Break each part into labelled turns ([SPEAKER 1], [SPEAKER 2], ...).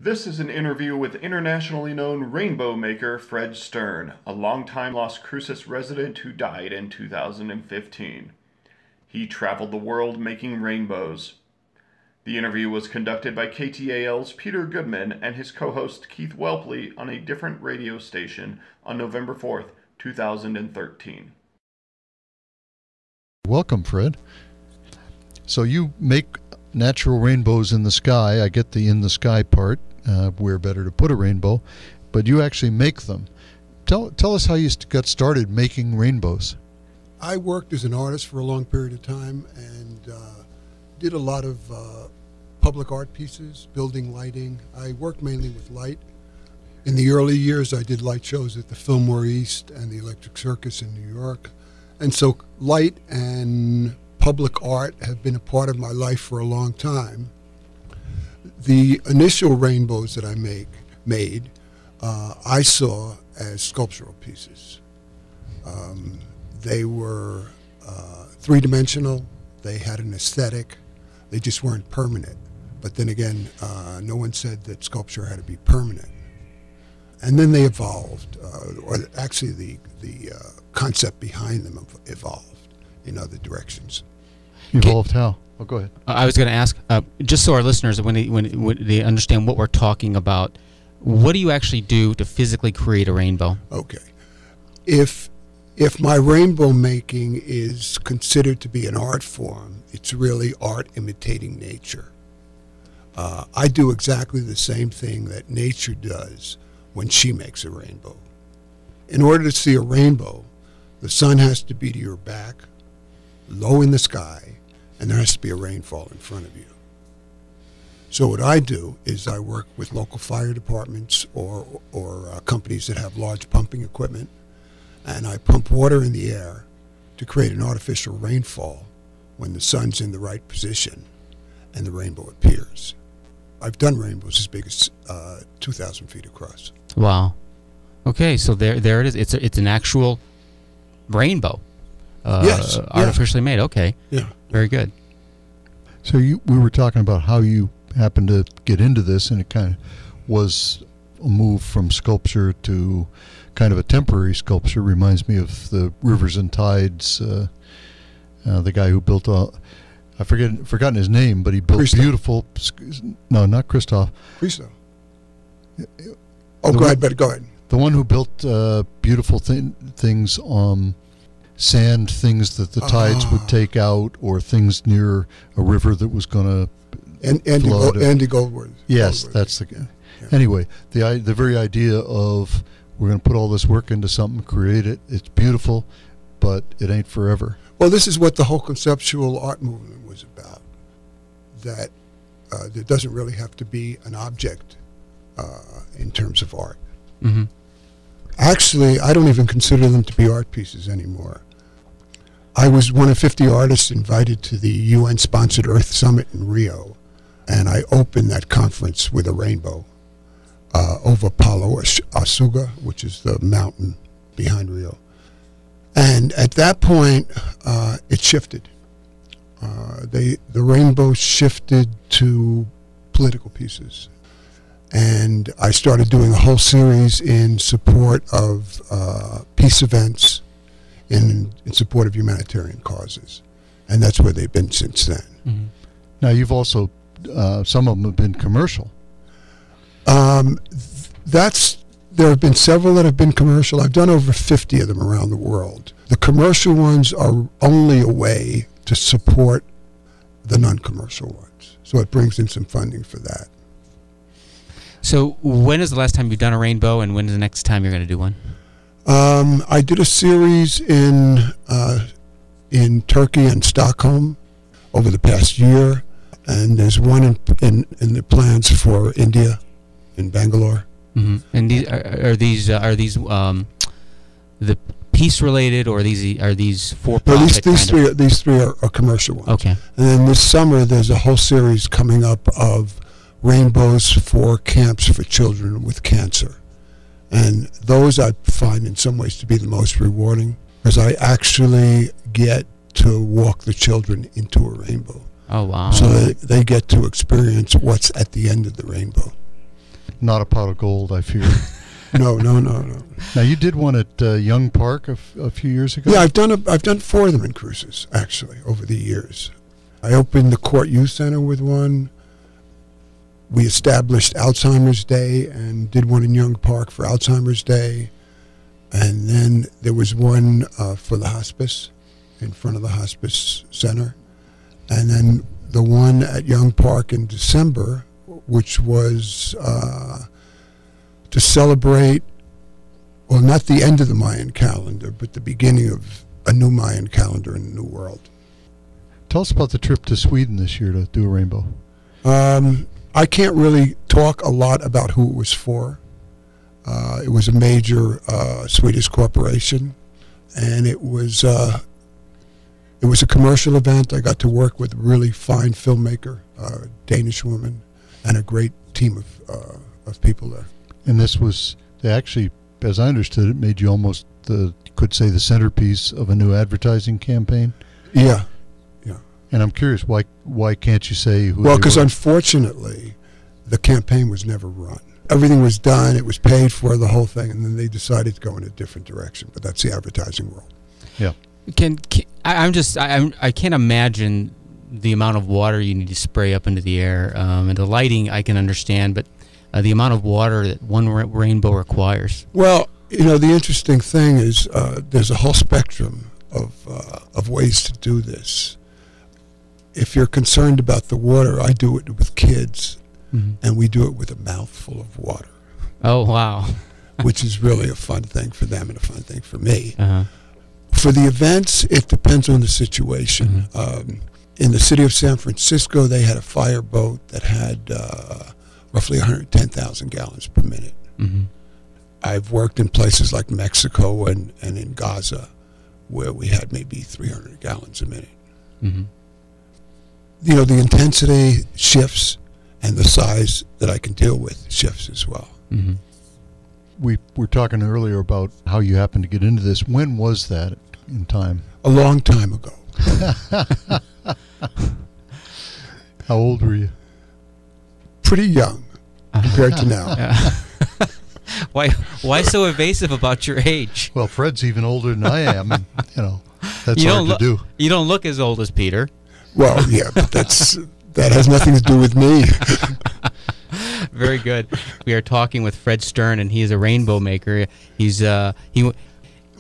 [SPEAKER 1] This is an interview with internationally known rainbow maker Fred Stern, a longtime Las Cruces resident who died in 2015. He traveled the world making rainbows. The interview was conducted by KTAL's Peter Goodman and his co-host Keith Whelpley on a different radio station on November 4th, 2013.
[SPEAKER 2] Welcome, Fred. So you make natural rainbows in the sky. I get the in the sky part. Where better to put a rainbow, but you actually make them. Tell us how you got started making rainbows.
[SPEAKER 3] I worked as an artist for a long period of time and did a lot of public art pieces, building lighting. I worked mainly with light. In the early years, I did light shows at the Fillmore East and the Electric Circus in New York. And so light and public art have been a part of my life for a long time. The initial rainbows that I made, I saw as sculptural pieces. They were three-dimensional. They had an aesthetic. They just weren't permanent. But then again, no one said that sculpture had to be permanent. And then they evolved, or actually the concept behind them evolved in other directions.
[SPEAKER 2] Evolved how? Oh, go ahead.
[SPEAKER 4] I was going to ask, just so our listeners, when they understand what we're talking about, what do you actually do to physically create a rainbow?
[SPEAKER 3] Okay. If my rainbow making is considered to be an art form, it's really art imitating nature. I do exactly the same thing that nature does when she makes a rainbow. In order to see a rainbow, the sun has to be to your back, low in the sky, and there has to be a rainfall in front of you. So what I do is I work with local fire departments or companies that have large pumping equipment, and I pump water in the air to create an artificial rainfall when the sun's in the right position and the rainbow appears. I've done rainbows as big as 2,000 feet across.
[SPEAKER 4] Wow. Okay, so there it is. It's an actual rainbow.
[SPEAKER 3] Yes.
[SPEAKER 4] Artificially made. Okay.
[SPEAKER 3] Yeah.
[SPEAKER 4] Very good.
[SPEAKER 2] So we were talking about how you happened to get into this, and it kind of was a move from sculpture to kind of a temporary sculpture. Reminds me of the Rivers and Tides, the guy who built I've forgotten his name, but he built
[SPEAKER 3] Christo.
[SPEAKER 2] Beautiful. No, not Christoph.
[SPEAKER 3] Christo. Oh, go ahead.
[SPEAKER 2] The one who built beautiful things on sand, things that the tides would take out, or things near a river that was going to flood.
[SPEAKER 3] Andy Goldworth.
[SPEAKER 2] Yes, that's the guy. Yeah. Anyway, the very idea of we're going to put all this work into something, create it, it's beautiful, but it ain't forever.
[SPEAKER 3] Well, this is what the whole conceptual art movement was about, that there doesn't really have to be an object in terms of art.
[SPEAKER 4] Mm-hmm.
[SPEAKER 3] Actually, I don't even consider them to be art pieces anymore. I was one of 50 artists invited to the UN-sponsored Earth Summit in Rio, and I opened that conference with a rainbow over Palo Asuga, which is the mountain behind Rio. And at that point, it shifted. The rainbow shifted to political pieces. And I started doing a whole series in support of peace events, in support of humanitarian causes. And that's where they've been since then.
[SPEAKER 4] Mm-hmm.
[SPEAKER 2] Now, you've also, some of them have been commercial.
[SPEAKER 3] There have been several that have been commercial. I've done over 50 of them around the world. The commercial ones are only a way to support the non-commercial ones. So it brings in some funding for that.
[SPEAKER 4] So when is the last time you've done a rainbow, and when is the next time you're going to do one?
[SPEAKER 3] I did a series in Turkey and Stockholm over the past year, and there's one in the plans for India, in Bangalore.
[SPEAKER 4] Mm-hmm. And these the peace related, or are these for profit?
[SPEAKER 3] These three are commercial ones.
[SPEAKER 4] Okay.
[SPEAKER 3] And then this summer there's a whole series coming up of rainbows for camps for children with cancer. And those I find in some ways to be the most rewarding, because I actually get to walk the children into a rainbow.
[SPEAKER 4] Oh, wow.
[SPEAKER 3] So they get to experience what's at the end of the rainbow.
[SPEAKER 2] Not a pot of gold, I fear.
[SPEAKER 3] No.
[SPEAKER 2] Now, you did one at Young Park a few years ago?
[SPEAKER 3] Yeah, I've done 4 of them in cruises, actually, over the years. I opened the Court Youth Center with one. We established Alzheimer's Day and did one in Young Park for Alzheimer's Day. And then there was one for the hospice, in front of the hospice center. And then the one at Young Park in December, which was to celebrate, well, not the end of the Mayan calendar, but the beginning of a new Mayan calendar in a new world.
[SPEAKER 2] Tell us about the trip to Sweden this year to do a rainbow.
[SPEAKER 3] I can't really talk a lot about who it was for. It was a major Swedish corporation, and it was a commercial event. I got to work with a really fine filmmaker, a Danish woman, and a great team of people there.
[SPEAKER 2] And this was, they actually, as I understood it, made you almost, could say, the centerpiece of a new advertising campaign.
[SPEAKER 3] Yeah.
[SPEAKER 2] And I'm curious, why can't you say who?
[SPEAKER 3] Well, because unfortunately, the campaign was never run. Everything was done, it was paid for, the whole thing, and then they decided to go in a different direction. But that's the advertising world.
[SPEAKER 2] Yeah.
[SPEAKER 4] I can't imagine the amount of water you need to spray up into the air, and the lighting I can understand, but the amount of water that one rainbow requires.
[SPEAKER 3] Well, the interesting thing is there's a whole spectrum of ways to do this. If you're concerned about the water, I do it with kids, and we do it with a mouthful of water.
[SPEAKER 4] Oh, wow.
[SPEAKER 3] Which is really a fun thing for them and a fun thing for me.
[SPEAKER 4] Uh-huh.
[SPEAKER 3] For the events, it depends on the situation. In the city of San Francisco, they had a fireboat that had roughly 110,000 gallons per minute. I've worked in places like Mexico and in Gaza, where we had maybe 300 gallons a minute. The intensity shifts, and the size that I can deal with shifts as well.
[SPEAKER 2] We were talking earlier about how you happened to get into this. When was that in time?
[SPEAKER 3] A long time ago.
[SPEAKER 2] How old were you?
[SPEAKER 3] Pretty young compared to now.
[SPEAKER 4] Why so evasive about your age?
[SPEAKER 2] Well, Fred's even older than I am, and that's hard to do.
[SPEAKER 4] You don't look as old as Peter.
[SPEAKER 3] Well, yeah, but that has nothing to do with me.
[SPEAKER 4] Very good. We are talking with Fred Stern, and he is a rainbow maker.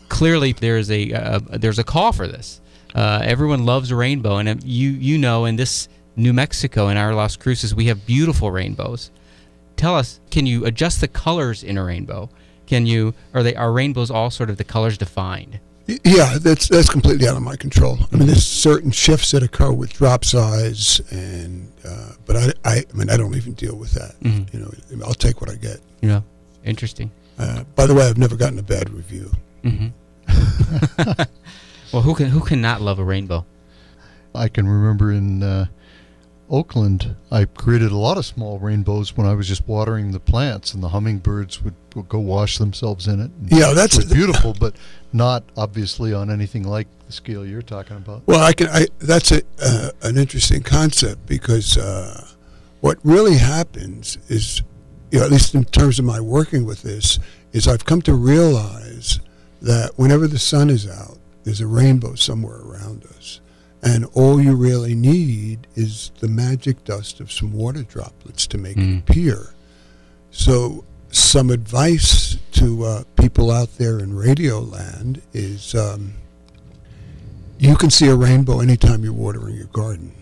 [SPEAKER 4] Clearly there's a call for this. Everyone loves a rainbow, and in this New Mexico, in our Las Cruces, we have beautiful rainbows. Tell us, can you adjust the colors in a rainbow? Are rainbows all sort of the colors defined?
[SPEAKER 3] Yeah, that's completely out of my control. I mean, there's certain shifts that occur with drop size, but I don't even deal with that. I'll take what I get.
[SPEAKER 4] Yeah, interesting.
[SPEAKER 3] By the way, I've never gotten a bad review.
[SPEAKER 4] Well, who can not love a rainbow?
[SPEAKER 2] I can remember in Oakland, I created a lot of small rainbows when I was just watering the plants, and the hummingbirds would go wash themselves in it.
[SPEAKER 3] Yeah,
[SPEAKER 2] it was beautiful, but not obviously on anything like the scale you're talking about.
[SPEAKER 3] Well, that's an interesting concept, because what really happens is, at least in terms of my working with this, is I've come to realize that whenever the sun is out, there's a rainbow somewhere around us. And all you really need is the magic dust of some water droplets to make it appear. So some advice to people out there in radio land is you can see a rainbow anytime you're watering your garden.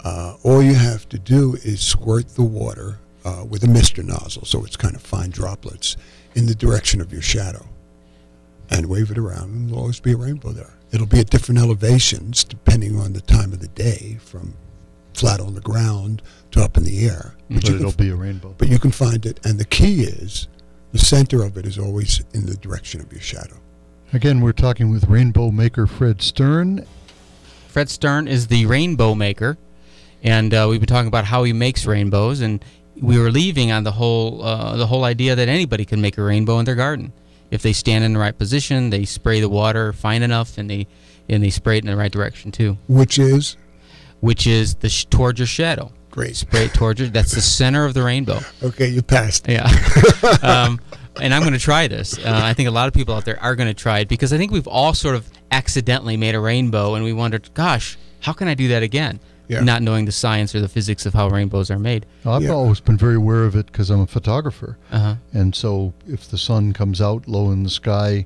[SPEAKER 3] All you have to do is squirt the water with a mister nozzle, so it's kind of fine droplets, in the direction of your shadow, and wave it around, and there'll always be a rainbow there. It'll be at different elevations depending on the time of the day, from flat on the ground to up in the air.
[SPEAKER 2] But it'll be a rainbow.
[SPEAKER 3] But you can find it, and the key is the center of it is always in the direction of your shadow.
[SPEAKER 2] Again, we're talking with rainbow maker Fred Stern.
[SPEAKER 4] Fred Stern is the rainbow maker, and we've been talking about how he makes rainbows, and we were leaving on the whole idea that anybody can make a rainbow in their garden. If they stand in the right position, they spray the water fine enough, and they spray it in the right direction too.
[SPEAKER 3] Which is
[SPEAKER 4] towards your shadow.
[SPEAKER 3] Great.
[SPEAKER 4] Spray it towards you. That's the center of the rainbow.
[SPEAKER 3] Okay, you passed.
[SPEAKER 4] Yeah. And I'm going to try this. I think a lot of people out there are going to try it because I think we've all sort of accidentally made a rainbow and we wondered, gosh, how can I do that again?
[SPEAKER 3] Yeah.
[SPEAKER 4] Not knowing the science or the physics of how rainbows are made.
[SPEAKER 2] I've always been very aware of it because I'm a photographer.
[SPEAKER 4] Uh-huh.
[SPEAKER 2] And so if the sun comes out low in the sky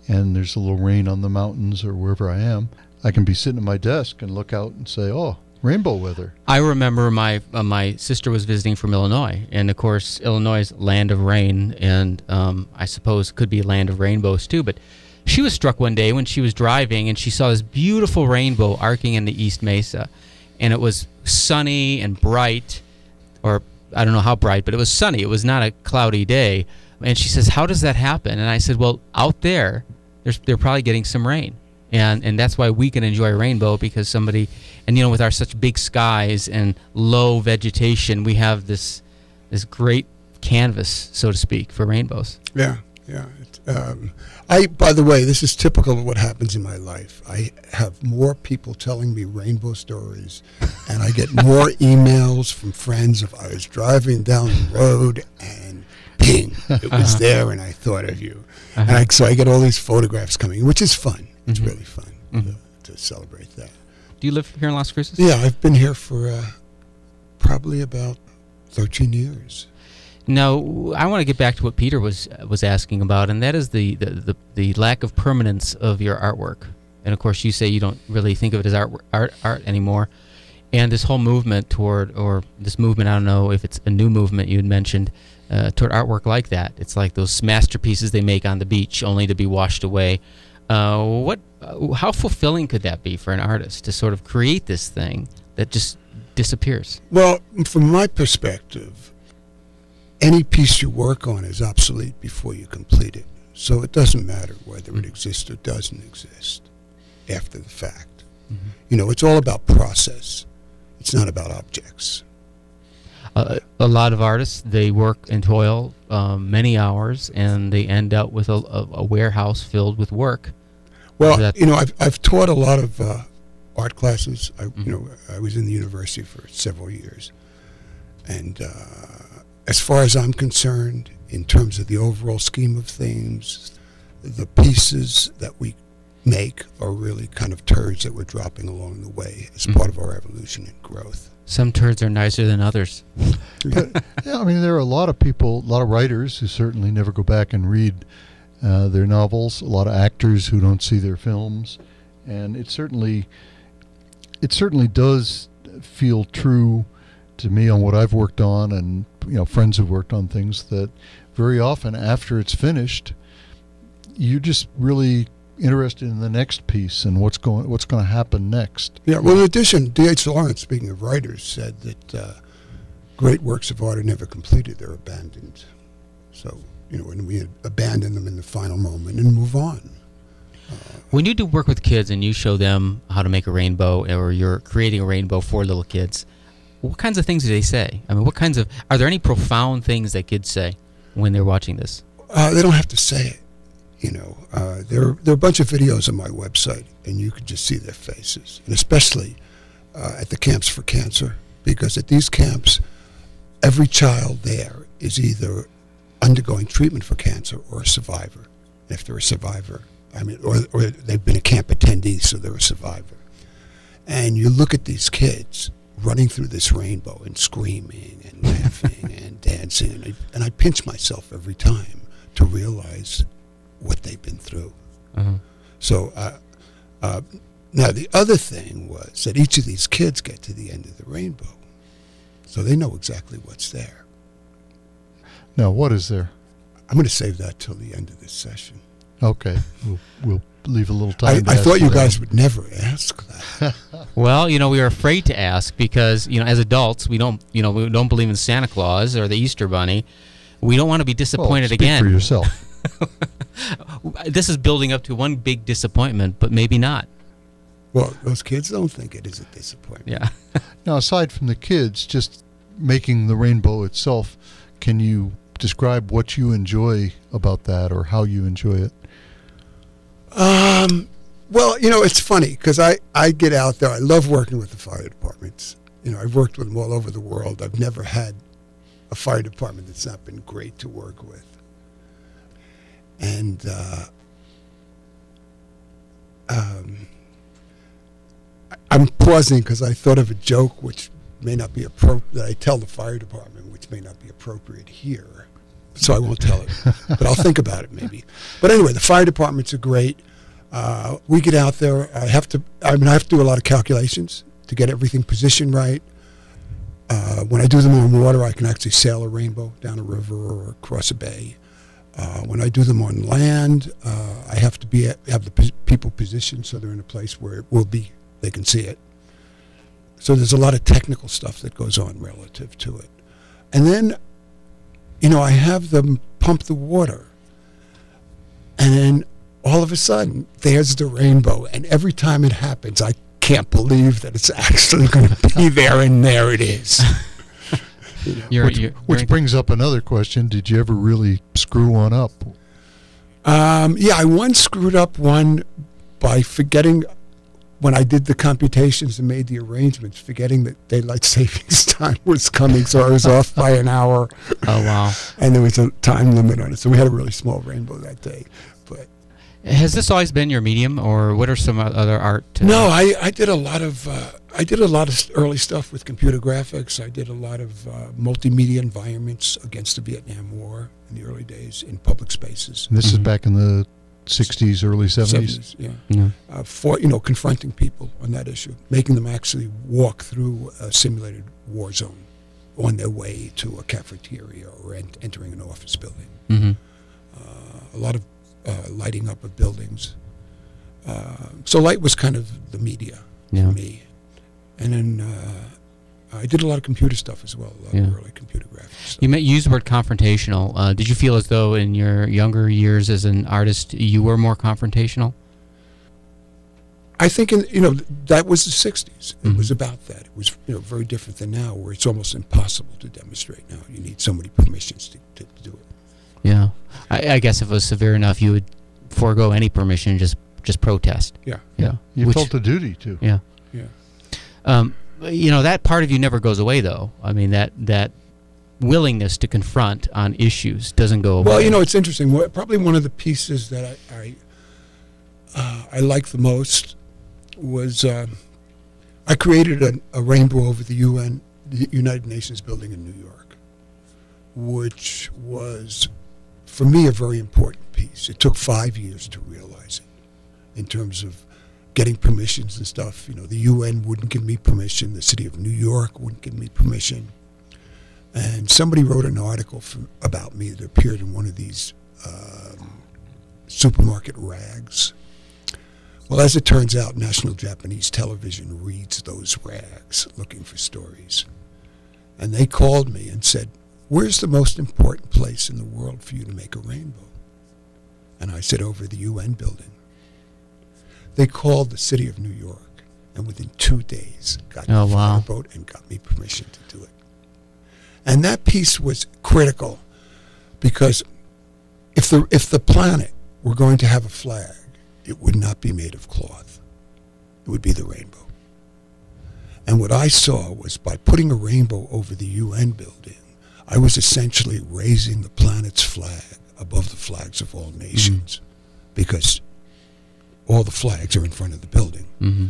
[SPEAKER 2] and there's a little rain on the mountains or wherever I am, I can be sitting at my desk and look out and say, oh, rainbow weather.
[SPEAKER 4] I remember my sister was visiting from Illinois, and of course Illinois is land of rain, and I suppose could be a land of rainbows too. But she was struck one day when she was driving, and she saw this beautiful rainbow arcing in the East Mesa, and it was sunny and bright, or I don't know how bright, but it was sunny. It was not a cloudy day, and she says, "How does that happen?" And I said, "Well, out there, they're probably getting some rain." And that's why we can enjoy a rainbow, because somebody, and with our such big skies and low vegetation, we have this great canvas, so to speak, for rainbows.
[SPEAKER 3] Yeah. By the way, this is typical of what happens in my life. I have more people telling me rainbow stories, and I get more emails from friends of I was driving down the road and ping, it was there, and I thought of you. And so I get all these photographs coming, which is fun. It's really fun to celebrate that.
[SPEAKER 4] Do you live here in Las Cruces?
[SPEAKER 3] Yeah, I've been here for probably about 13 years.
[SPEAKER 4] Now, I want to get back to what Peter was asking about, and that is the lack of permanence of your artwork. And of course, you say you don't really think of it as art anymore. And this whole movement or this movement, I don't know if it's a new movement you had mentioned, toward artwork like that. It's like those masterpieces they make on the beach, only to be washed away. How fulfilling could that be for an artist to sort of create this thing that just disappears?
[SPEAKER 3] Well, from my perspective, any piece you work on is obsolete before you complete it. So it doesn't matter whether it exists or doesn't exist after the fact. It's all about process. It's not about objects.
[SPEAKER 4] A lot of artists, they work and toil many hours, and they end up with a warehouse filled with work.
[SPEAKER 3] Well, I've taught a lot of art classes. I was in the university for several years, and as far as I'm concerned, in terms of the overall scheme of things, the pieces that we make are really kind of turds that we're dropping along the way as part of our evolution and growth.
[SPEAKER 4] Some turds are nicer than others.
[SPEAKER 2] But, yeah, I mean, there are a lot of people, a lot of writers who certainly never go back and read their novels, a lot of actors who don't see their films, and it certainly does feel true to me on what I've worked on, and friends have worked on things, that very often after it's finished, you're just really interested in the next piece and what's going to happen next.
[SPEAKER 3] Yeah. Well, in addition, D.H. Lawrence, speaking of writers, said that great works of art are never completed; they're abandoned. So and we abandon them in the final moment and move on.
[SPEAKER 4] When you do work with kids and you show them how to make a rainbow, or you're creating a rainbow for little kids, what kinds of things do they say? I mean, are there any profound things that kids say when they're watching this?
[SPEAKER 3] They don't have to say it. There are a bunch of videos on my website, and you can just see their faces, and especially at the Camps for Cancer, because at these camps, every child there is either undergoing treatment for cancer or a survivor. If they're a survivor, or they've been a camp attendee, so they're a survivor. And you look at these kids running through this rainbow and screaming and laughing and dancing, and I pinch myself every time to realize what they've been through. So now the other thing was that each of these kids get to the end of the rainbow, so they know exactly what's there.
[SPEAKER 2] Now, what is there?
[SPEAKER 3] I'm going to save that till the end of this session.
[SPEAKER 2] Okay, we'll leave a little time.
[SPEAKER 3] I thought you guys would never ask that.
[SPEAKER 4] Well, we are afraid to ask because as adults we don't believe in Santa Claus or the Easter Bunny. We don't want to be disappointed again.
[SPEAKER 2] Speak for yourself.
[SPEAKER 4] This is building up to one big disappointment, but maybe not.
[SPEAKER 3] Well, those kids don't think it is a disappointment.
[SPEAKER 4] Yeah.
[SPEAKER 2] Now, aside from the kids, just making the rainbow itself, can you describe what you enjoy about that, or how you enjoy it?
[SPEAKER 3] Well, it's funny because I get out there. I love working with the fire departments, I've worked with them all over the world. I've never had a fire department that's not been great to work with. And I'm pausing because I thought of a joke which may not be appropriate, that I tell the fire department, which may not be appropriate here. So I won't tell it, but I'll think about it maybe. But anyway, the fire departments are great. We get out there. I have to do a lot of calculations to get everything positioned right. When I do them on water, I can actually sail a rainbow down a river or across a bay. When I do them on land, I have to have the people positioned so they're in a place where it will be, they can see it. So there's a lot of technical stuff that goes on relative to it. And then, I have them pump the water. And then all of a sudden, there's the rainbow. And every time it happens, I can't believe that it's actually going to be there, and there it is.
[SPEAKER 2] Which brings up another question. Did you ever really screw one up?
[SPEAKER 3] Yeah, I once screwed up one by forgetting, when I did the computations and made the arrangements, forgetting that daylight savings time was coming, so I was off by an hour.
[SPEAKER 4] Oh, wow.
[SPEAKER 3] And there was a time limit on it, so we had a really small rainbow that day. But
[SPEAKER 4] has this always been your medium, or what are some other art?
[SPEAKER 3] No, I did a lot of early stuff with computer graphics. I did a lot of multimedia environments against the Vietnam War in the early days in public spaces.
[SPEAKER 2] And this is back in the 60s, early 70s?
[SPEAKER 3] Yeah. For confronting people on that issue, making them actually walk through a simulated war zone on their way to a cafeteria or entering an office building.
[SPEAKER 4] Mm-hmm.
[SPEAKER 3] A lot of lighting up of buildings. So light was kind of the media for me. And then I did a lot of computer stuff as well, a lot of early computer graphics stuff.
[SPEAKER 4] You used the word confrontational. Did you feel as though in your younger years as an artist you were more confrontational?
[SPEAKER 3] I think that was the 60s. It was about that. It was very different than now, where it's almost impossible to demonstrate now. You need so many permissions to do it.
[SPEAKER 4] Yeah. I guess if it was severe enough, you would forego any permission, just protest.
[SPEAKER 3] Yeah.
[SPEAKER 2] You felt the duty to.
[SPEAKER 4] Yeah.
[SPEAKER 3] Yeah.
[SPEAKER 4] That part of you never goes away, though. I mean, that willingness to confront on issues doesn't go away.
[SPEAKER 3] Well, it's interesting. Probably one of the pieces that I like the most was I created a rainbow over the United Nations building in New York, which was, for me, a very important piece. It took 5 years to realize it in terms of getting permissions and stuff. The UN wouldn't give me permission. The city of New York wouldn't give me permission. And somebody wrote an article about me that appeared in one of these supermarket rags. Well, as it turns out, National Japanese Television reads those rags looking for stories. And they called me and said, "Where's the most important place in the world for you to make a rainbow?" And I said, "Over the UN building." They called the city of New York, and within 2 days got me a fireboat and got me permission to do it. And that piece was critical, because if the planet were going to have a flag, it would not be made of cloth. It would be the rainbow. And what I saw was, by putting a rainbow over the UN building, I was essentially raising the planet's flag above the flags of all nations, because all the flags are in front of the building.
[SPEAKER 4] Mm-hmm.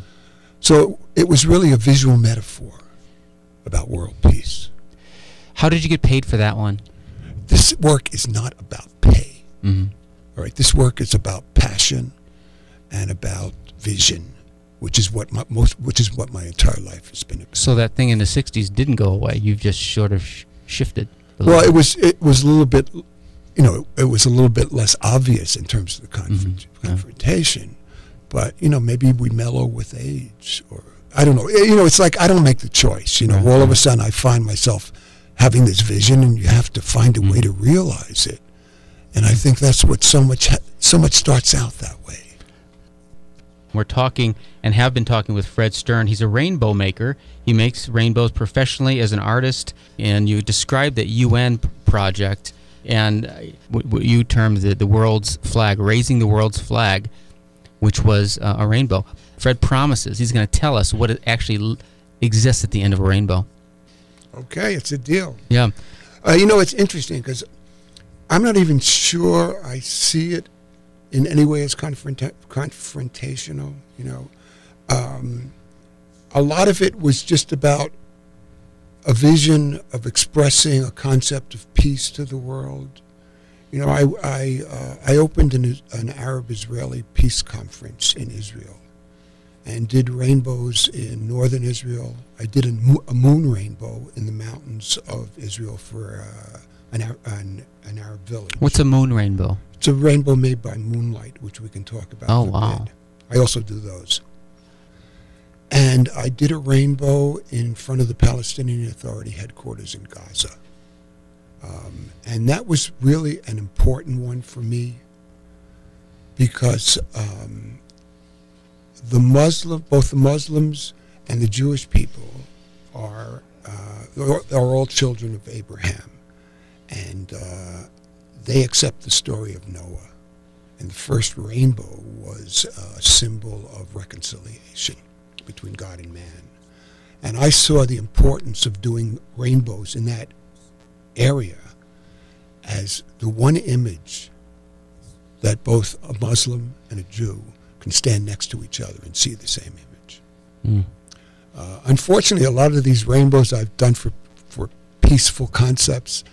[SPEAKER 3] So it was really a visual metaphor about world peace.
[SPEAKER 4] How did you get paid for that one?
[SPEAKER 3] This work is not about pay.
[SPEAKER 4] Mm-hmm.
[SPEAKER 3] All right, this work is about passion and about vision, which is what my entire life has been about.
[SPEAKER 4] So that thing in the 60s didn't go away. You've just sort of shifted.
[SPEAKER 3] Well, it was a little bit, it was a little bit less obvious in terms of the confrontation. But, maybe we mellow with age, or I don't know. It's like I don't make the choice. All of a sudden I find myself having this vision, and you have to find a way to realize it. And I think that's what so much starts out that way.
[SPEAKER 4] We're talking and have been talking with Fred Stern. He's a rainbow maker. He makes rainbows professionally as an artist, and you described the UN project and what you termed the world's flag, raising the world's flag, which was a rainbow. Fred promises he's going to tell us what it actually exists at the end of a rainbow.
[SPEAKER 3] Okay, it's a deal.
[SPEAKER 4] Yeah.
[SPEAKER 3] It's interesting because I'm not even sure I see it in any way as confrontational. A lot of it was just about a vision of expressing a concept of peace to the world. I opened an Arab-Israeli peace conference in Israel and did rainbows in northern Israel. I did a moon rainbow in the mountains of Israel for an Arab village.
[SPEAKER 4] What's a moon rainbow?
[SPEAKER 3] It's a rainbow made by moonlight, which we can talk about.
[SPEAKER 4] Oh,
[SPEAKER 3] in a
[SPEAKER 4] wow.
[SPEAKER 3] bit. I also do those. And I did a rainbow in front of the Palestinian Authority headquarters in Gaza. And that was really an important one for me because both the Muslims and the Jewish people are all children of Abraham. And they accept the story of Noah. And the first rainbow was a symbol of reconciliation between God and man. And I saw the importance of doing rainbows in that area as the one image that both a Muslim and a Jew can stand next to each other and see the same image.
[SPEAKER 4] Mm.
[SPEAKER 3] Unfortunately, a lot of these rainbows I've done for peaceful concepts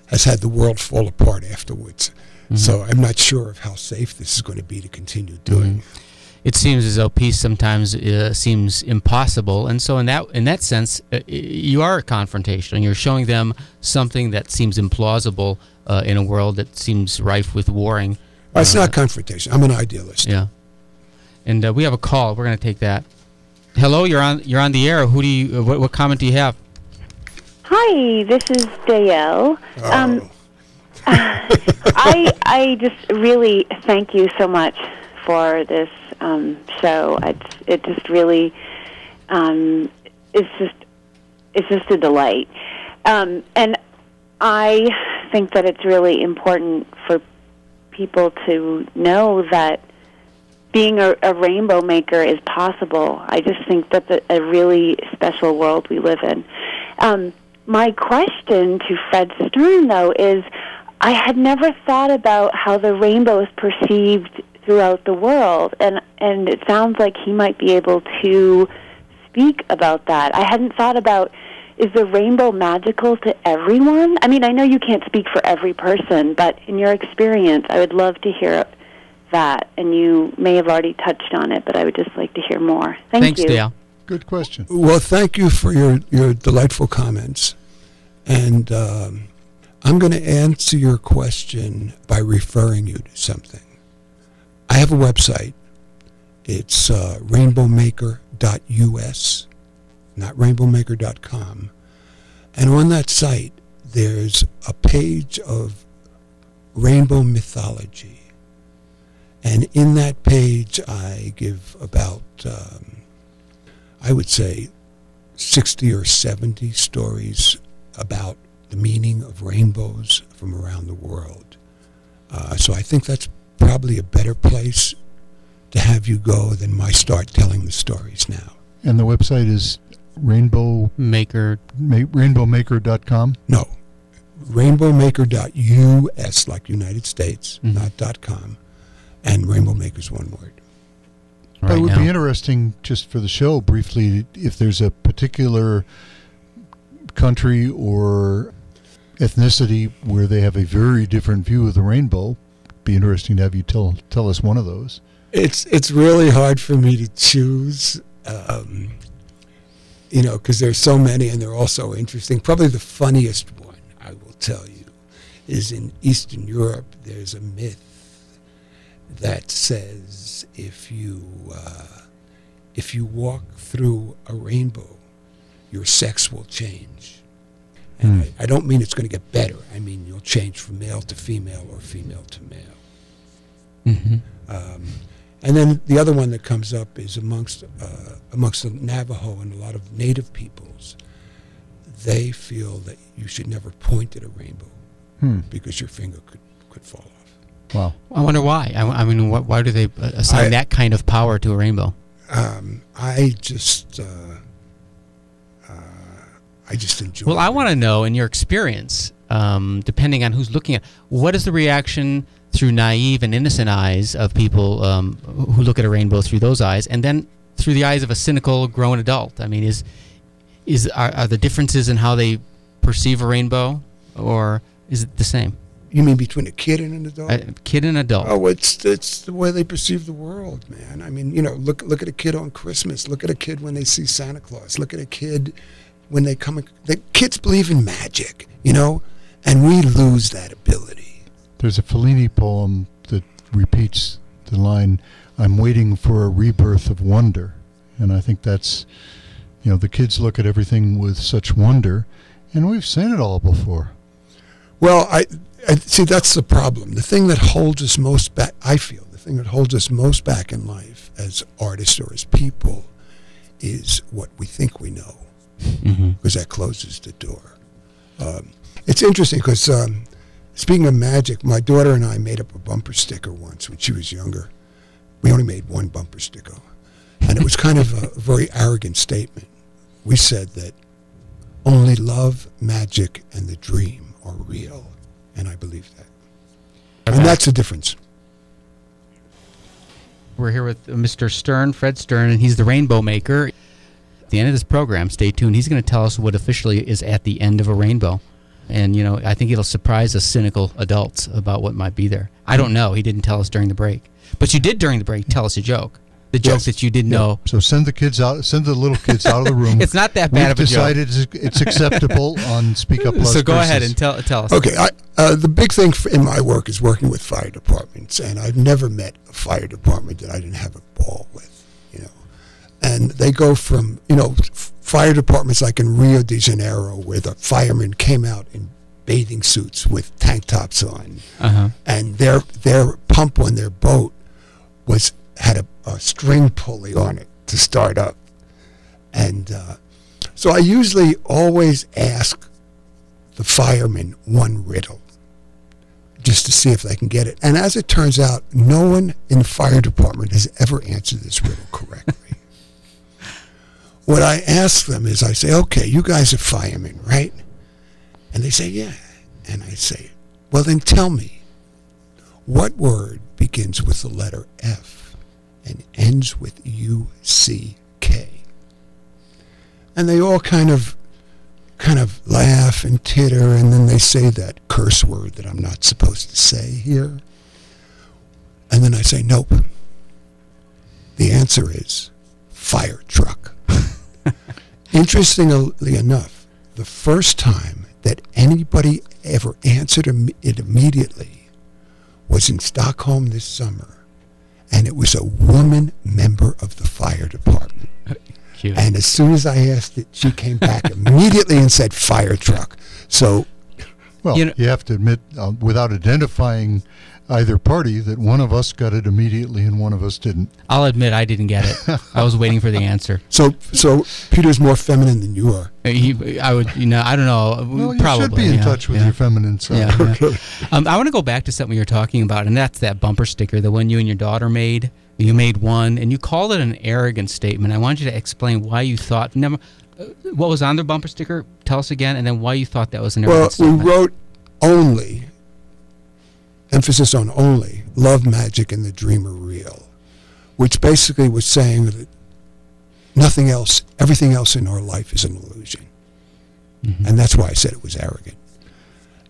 [SPEAKER 3] has had the world fall apart afterwards. Mm-hmm. So I'm not sure of how safe this is going to be to continue doing.
[SPEAKER 4] Mm-hmm. It seems as though peace sometimes seems impossible, and so in that sense, you are confrontational. You're showing them something that seems implausible in a world that seems rife with warring.
[SPEAKER 3] It's not confrontation. I'm an idealist.
[SPEAKER 4] Yeah, and we have a call. We're going to take that. Hello, you're on the air. Who do you? What comment do you have?
[SPEAKER 5] Hi, this is Dale.
[SPEAKER 3] Oh.
[SPEAKER 5] I just really thank you so much for this show. It just really it's just a delight, and I think that it's really important for people to know that being a rainbow maker is possible. I just think that's a really special world we live in. My question to Fred Stern, though, is I had never thought about how the rainbow is perceived throughout the world, and it sounds like he might be able to speak about that. I hadn't thought about, is the rainbow magical to everyone? I mean, I know you can't speak for every person, but in your experience, I would love to hear that, and you may have already touched on it, but I would just like to hear more.
[SPEAKER 4] Thanks,
[SPEAKER 5] you.
[SPEAKER 4] Dale.
[SPEAKER 2] Good question.
[SPEAKER 3] Well, thank you for your delightful comments. And I'm going to answer your question by referring you to something. I have a website. It's rainbowmaker.us, not rainbowmaker.com. And on that site, there's a page of rainbow mythology. And in that page, I give about, I would say, 60 or 70 stories about the meaning of rainbows from around the world. So I think that's probably a better place to have you go than my start telling the stories now.
[SPEAKER 2] And the website is rainbowmaker.com?
[SPEAKER 3] No, rainbowmaker.us, like United States,
[SPEAKER 4] Mm-hmm.
[SPEAKER 3] not .com, and Rainbow Maker's one word.
[SPEAKER 2] But it would be interesting, just for the show, briefly, if there's a particular country or ethnicity where they have a very different view of the rainbow. It'd be interesting to have you tell us one of those.
[SPEAKER 3] It's really hard for me to choose, because there's so many and they're all so interesting. Probably the funniest one, I will tell you, is in Eastern Europe. There's a myth that says if you walk through a rainbow, your sex will change. And I don't mean it's going to get better. I mean you'll change from male to female or female to male.
[SPEAKER 4] Mm-hmm.
[SPEAKER 3] And then the other one that comes up is amongst the Navajo and a lot of native peoples. They feel that you should never point at a rainbow because your finger could fall off.
[SPEAKER 2] Wow.
[SPEAKER 4] I wonder why. I mean, why do they assign that kind of power to a rainbow?
[SPEAKER 3] I just I just enjoy.
[SPEAKER 4] Well, I want to know, in your experience, depending on who's looking at, what is the reaction through naive and innocent eyes of people who look at a rainbow through those eyes, and then through the eyes of a cynical grown adult? I mean, are the differences in how they perceive a rainbow, or is it the same?
[SPEAKER 3] You mean between a kid and an adult?
[SPEAKER 4] A kid and adult.
[SPEAKER 3] Oh, it's the way they perceive the world, man. I mean, you know, look at a kid on Christmas. Look at a kid when they see Santa Claus. Look at a kid when they come. The kids believe in magic, you know, and we lose that ability.
[SPEAKER 2] There's a Fellini poem that repeats the line, "I'm waiting for a rebirth of wonder," and I think that's, you know, the kids look at everything with such wonder, and we've seen it all before.
[SPEAKER 3] Well, I see, that's the problem. The thing that holds us most back, I feel, the thing that holds us most back in life as artists or as people is what we think we know, because that closes the door. It's interesting because, speaking of magic, my daughter and I made up a bumper sticker once when she was younger. We only made one bumper sticker, and it was kind of a very arrogant statement. We said that only love, magic, and the dream are real, and I believe that. And that's the difference.
[SPEAKER 4] We're here with Mr. Stern, Fred Stern, and he's the rainbow maker. At the end of this program, stay tuned. He's going to tell us what officially is at the end of a rainbow. And, you know, I think it'll surprise us cynical adults about what might be there. I don't know. He didn't tell us during the break. But you did during the break tell us a joke. The joke that you didn't know.
[SPEAKER 2] So send the kids out. Send the little kids out of the room.
[SPEAKER 4] It's not that bad of a joke.
[SPEAKER 2] We've decided it's acceptable on Speak Up Las
[SPEAKER 4] So go
[SPEAKER 2] Cruces.
[SPEAKER 4] ahead and tell us.
[SPEAKER 3] Okay, the big thing in my work is working with fire departments, and I've never met a fire department that I didn't have a ball with, you know. And they go from, you know, fire departments like in Rio de Janeiro, where the firemen came out in bathing suits with tank tops on, and their pump on their boat had a string pulley on it to start up. And so I usually always ask the firemen one riddle just to see if they can get it. And as it turns out, no one in the fire department has ever answered this riddle correctly. What I ask them is, I say, okay, you guys are firemen, right? And they say, yeah. And I say, well, then tell me, what word begins with the letter F and ends with U-C-K? And they all kind of laugh and titter, and then they say that curse word that I'm not supposed to say here. And then I say, nope. The answer is fire truck. Interestingly enough, the first time that anybody ever answered it immediately was in Stockholm this summer, and it was a woman member of the fire department.
[SPEAKER 4] Cute.
[SPEAKER 3] And as soon as I asked it, she came back immediately and said fire truck. So,
[SPEAKER 2] well, you have to admit, without identifying either party, that one of us got it immediately and one of us didn't.
[SPEAKER 4] I'll admit I didn't get it. I was waiting for the answer.
[SPEAKER 3] So Peter's more feminine than you are.
[SPEAKER 4] I would, you know, I don't know.
[SPEAKER 2] Well, you
[SPEAKER 4] probably,
[SPEAKER 2] should be in touch with your feminine side.
[SPEAKER 4] Yeah. I want to go back to something you're talking about, and that's that bumper sticker, the one you and your daughter made. You made one, and you called it an arrogant statement. I want you to explain why you thought, what was on the bumper sticker? Tell us again, and then why you thought that was an arrogant statement.
[SPEAKER 3] Well, we wrote only, emphasis on only, love, magic, and the dream are real, which basically was saying that nothing else, everything else in our life is an illusion. And that's why I said it was arrogant.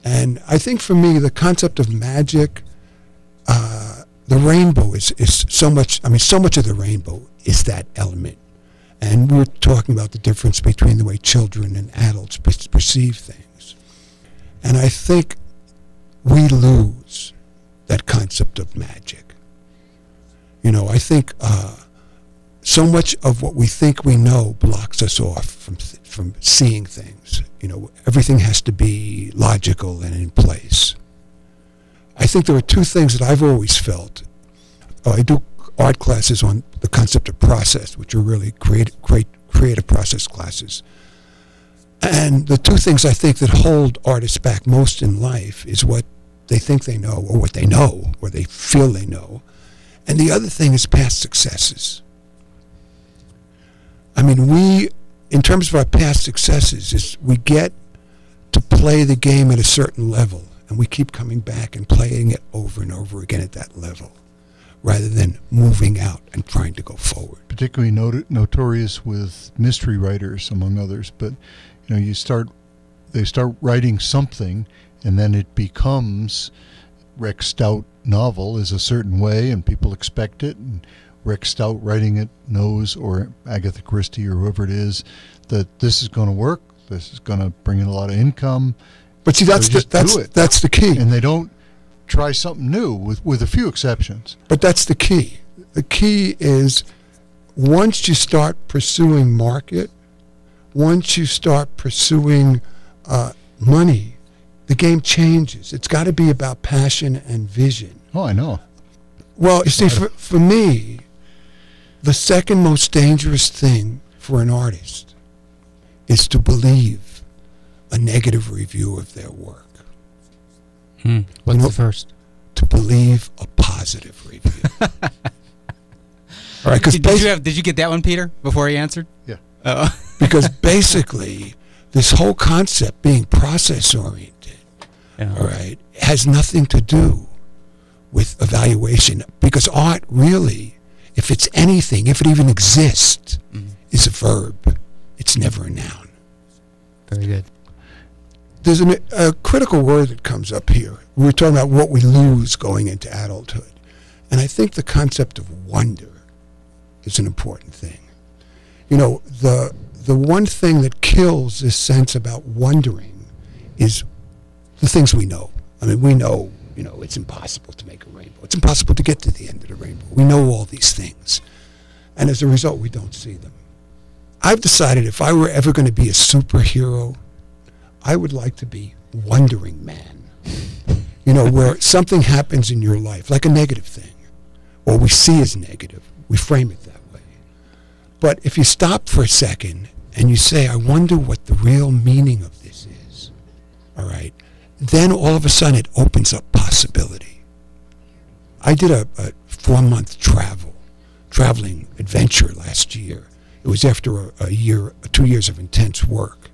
[SPEAKER 3] And I think for me, the concept of magic, the rainbow is so much, so much of the rainbow is that element. And we're talking about the difference between the way children and adults perceive things. And I think we lose that concept of magic. You know, I think so much of what we think we know blocks us off from seeing things. You know, everything has to be logical and in place. I think there are two things that I've always felt. I do art classes on the concept of process, which are really creative process classes. And the two things I think that hold artists back most in life is what they think they know, or what they know, or they feel they know. And the other thing is past successes. I mean, we in terms of our past successes, is we get to play the game at a certain level, and we keep coming back and playing it over and over again at that level, rather than moving out and trying to go forward.
[SPEAKER 2] Particularly notorious with mystery writers, among others. But they start writing something, and then it becomes Rex Stout novel is a certain way, and people expect it. And Rex Stout writing it knows, or Agatha Christie or whoever it is, that this is going to work. This is going to bring in a lot of income.
[SPEAKER 3] But see, that's the key.
[SPEAKER 2] And they don't try something new, with a few exceptions.
[SPEAKER 3] But that's the key. The key is once you start pursuing market, once you start pursuing money, the game changes. It's got to be about passion and vision.
[SPEAKER 2] Oh, I know.
[SPEAKER 3] Well, you see, for me, the second most dangerous thing for an artist is to believe a negative review of their work.
[SPEAKER 4] What's the first?
[SPEAKER 3] To believe a positive review. All right,
[SPEAKER 4] did you get that one, Peter, before he answered?
[SPEAKER 2] Yeah.
[SPEAKER 3] Because basically, this whole concept being process-oriented, all right, has nothing to do with evaluation. Because art really, if it's anything, if it even exists, is a verb. It's never a noun.
[SPEAKER 4] Very good.
[SPEAKER 3] There's a critical word that comes up here. We were talking about what we lose going into adulthood. And I think the concept of wonder is an important thing. The one thing that kills this sense about wondering is the things we know. I mean, we know, it's impossible to make a rainbow. It's impossible to get to the end of the rainbow. We know all these things. And as a result, we don't see them. I've decided if I were ever going to be a superhero, I would like to be Wondering Man. Where something happens in your life, like a negative thing, or we see as negative, we frame it that way. But if you stop for a second and you say, I wonder what the real meaning of this is, all right, then all of a sudden it opens up possibility. I did a 4-month traveling adventure last year. It was after 2 years of intense work.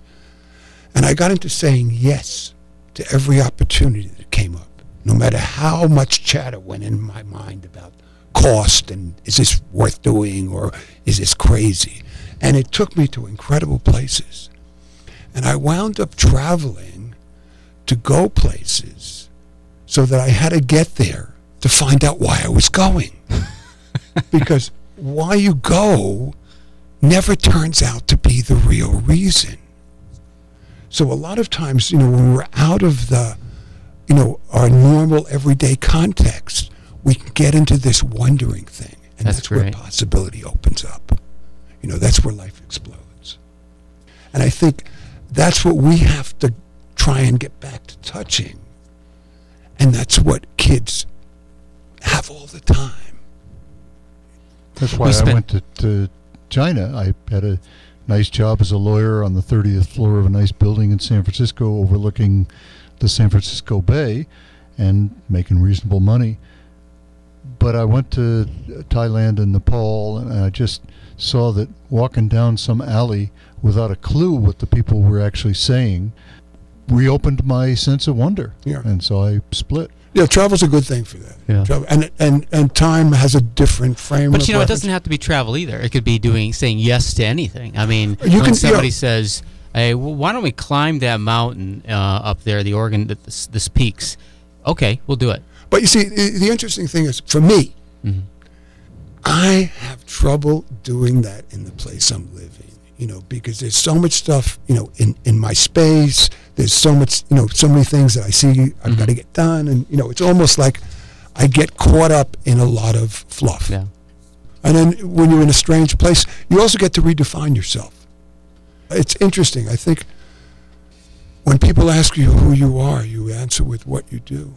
[SPEAKER 3] And I got into saying yes to every opportunity that came up, no matter how much chatter went in my mind about cost and is this worth doing or is this crazy. And it took me to incredible places. And I wound up traveling to go places so that I had to get there to find out why I was going. Because why you go never turns out to be the real reason. So a lot of times, when we're out of the, our normal everyday context, we can get into this wondering thing. And that's where possibility opens up. That's where life explodes. And I think that's what we have to try and get back to touching. And that's what kids have all the time.
[SPEAKER 2] That's why I went to China. I had a nice job as a lawyer on the 30th floor of a nice building in San Francisco overlooking the San Francisco Bay and making reasonable money. But I went to Thailand and Nepal, and I just saw that walking down some alley without a clue what the people were actually saying reopened my sense of wonder.
[SPEAKER 3] Yeah.
[SPEAKER 2] And so I split.
[SPEAKER 3] Yeah, travel's a good thing for that.
[SPEAKER 4] Yeah.
[SPEAKER 3] Travel, and time has a different frame.
[SPEAKER 4] But it doesn't have to be travel either. It could be saying yes to anything. I mean, when somebody says, "Hey, why don't we climb that mountain up there, the Oregon, this peaks?" Okay, we'll do it.
[SPEAKER 3] But you see, the interesting thing is, for me, I have trouble doing that in the place I'm living. Because there's so much stuff, in my space. There's so much, so many things that I see I've got to get done. And, it's almost like I get caught up in a lot of fluff.
[SPEAKER 4] Yeah.
[SPEAKER 3] And then when you're in a strange place, you also get to redefine yourself. It's interesting. I think when people ask you who you are, you answer with what you do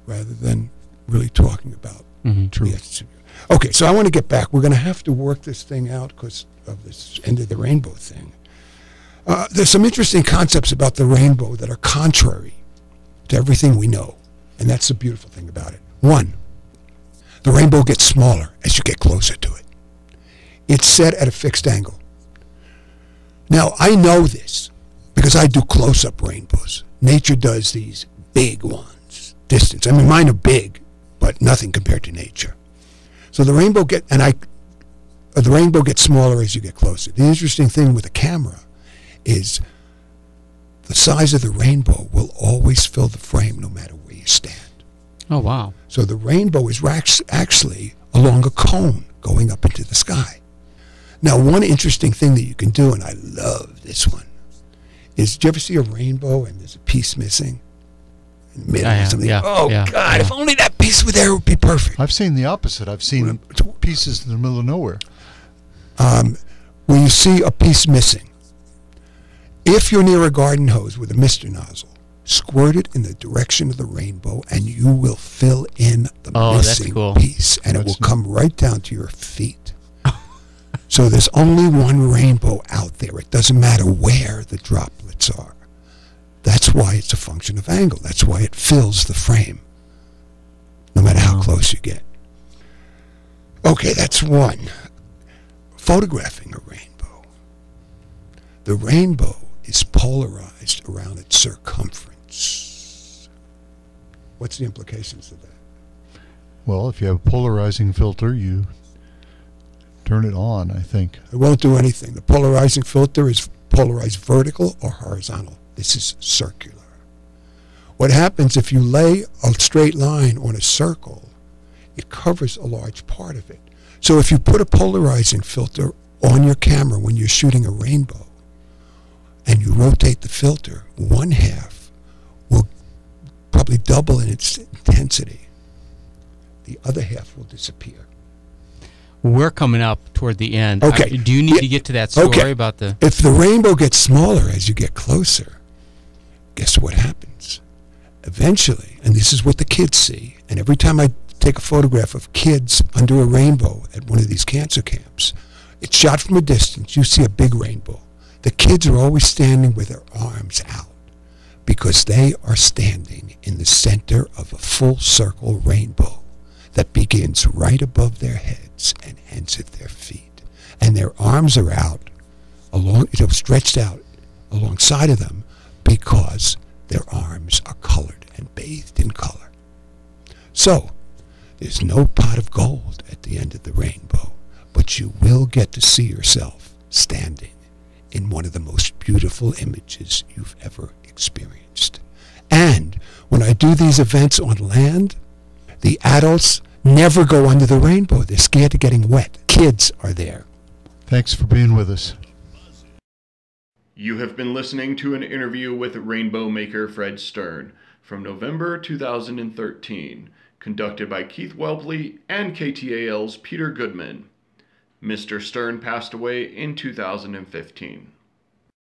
[SPEAKER 3] rather than really talking about truth. Okay, so I want to get back. We're going to have to work this thing out because of this end of the rainbow thing. There's some interesting concepts about the rainbow that are contrary to everything we know, and that's the beautiful thing about it. One, the rainbow gets smaller as you get closer to it. It's set at a fixed angle. Now, I know this because I do close-up rainbows. Nature does these big ones, distance. I mean, mine are big, but nothing compared to nature. So the rainbow gets smaller as you get closer. The interesting thing with a camera is the size of the rainbow will always fill the frame no matter where you stand.
[SPEAKER 4] Oh, wow.
[SPEAKER 3] So the rainbow is actually along a cone going up into the sky. Now, one interesting thing that you can do, and I love this one, is, did you ever see a rainbow and there's a piece missing? In the middle or something? God, if only that piece were there, it would be perfect.
[SPEAKER 2] I've seen the opposite. I've seen pieces in the middle of nowhere.
[SPEAKER 3] When you see a piece missing, if you're near a garden hose with a mister nozzle, squirt it in the direction of the rainbow and you will fill in the missing piece, and it will come right down to your feet. So there's only one rainbow out there. It doesn't matter where the droplets are. That's why it's a function of angle. That's why it fills the frame, no matter how close you get. Okay, that's one. Photographing a rainbow. The rainbow is polarized around its circumference. What's the implications of that?
[SPEAKER 2] Well, if you have a polarizing filter, you turn it on, I think.
[SPEAKER 3] It won't do anything. The polarizing filter is polarized vertical or horizontal. This is circular. What happens if you lay a straight line on a circle, it covers a large part of it. So if you put a polarizing filter on your camera when you're shooting a rainbow and you rotate the filter, one half will probably double in its intensity. The other half will disappear.
[SPEAKER 4] We're coming up toward the end.
[SPEAKER 3] Okay.
[SPEAKER 4] Do you need to get to that story about the...
[SPEAKER 3] If the rainbow gets smaller as you get closer, guess what happens? Eventually, and this is what the kids see, and every time I take a photograph of kids under a rainbow at one of these cancer camps, it's shot from a distance, you see a big rainbow. The kids are always standing with their arms out because they are standing in the center of a full circle rainbow that begins right above their heads and ends at their feet. And their arms are out, stretched out alongside of them because their arms are colored and bathed in color. So, there's no pot of gold at the end of the rainbow, but you will get to see yourself standing in one of the most beautiful images you've ever experienced. And when I do these events on land, the adults never go under the rainbow. They're scared of getting wet. Kids are there.
[SPEAKER 2] Thanks for being with us.
[SPEAKER 1] You have been listening to an interview with rainbow maker Fred Stern from November 2013, conducted by Keith Whelpley and KTAL's Peter Goodman. Mr. Stern passed away in 2015.